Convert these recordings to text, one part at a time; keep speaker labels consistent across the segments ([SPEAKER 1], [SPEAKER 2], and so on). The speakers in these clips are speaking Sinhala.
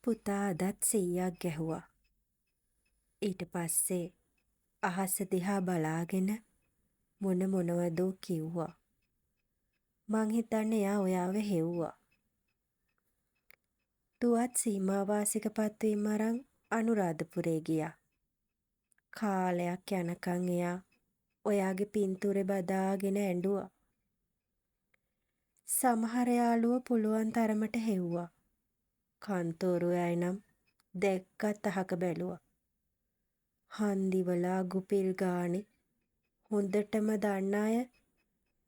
[SPEAKER 1] පුතා අදත් සීයක් ගැහුවා. ඊට පස්සේ අහස දිහා බලාගෙන මොනවදෝ කිව්වා. මං හිතන්නේ එයා ඔයාව හෙව්වා. දුවත් සීමාවාසික පත්වීම අරන් අනුරාධපුරේ ගියා. කාලයක් යනකම් එයා ඔයාගේ පින්තූරේ බදාගෙන ඇඬුවා. සමහර යාළුවෝ පුළුවන් තරමට හෙව්වා. කන්තෝරුව අය නම් දැක්කත් අහක බැලුවා. හන්දිවල අගුපිල් ගානේ හොඳටම දන්න අය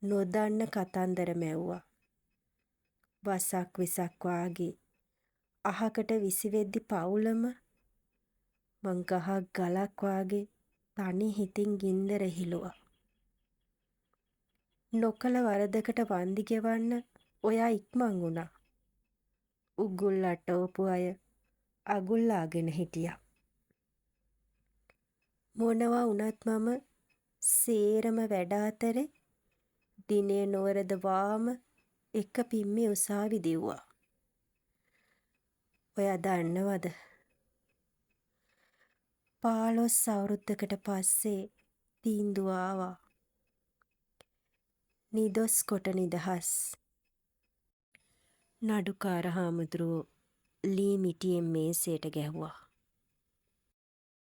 [SPEAKER 1] නොදන්න කතන්දර මැව්වා. වසක් විසක් වාගේ අහකට විසිවෙද්දි පවුලම මං ගහක් ගලක් වාගේ තනි හිතින් ගින්දර හිලුවා. නොකල වරදකට වන්දි ගෙවන්න ඔයා ඉක්මන් වුණා. උගුල් අටවපු අය අගුල්ලාගෙන හිටියා. මොනවා වුණත් මම සේරම වැඩ අතරේ දිනේ නොවරද වාම එක පිම්මේ උසාවි දිව්වා. ඔයා දන්නවද? 15 අවුරුද්දකට පස්සේ තීන්දුව ආවා. නිදොස් කොට නිදහස්. නඩුකාර හාමුදුරුවෝ ලී මිටියෙන් මේසයට ගැහුවා.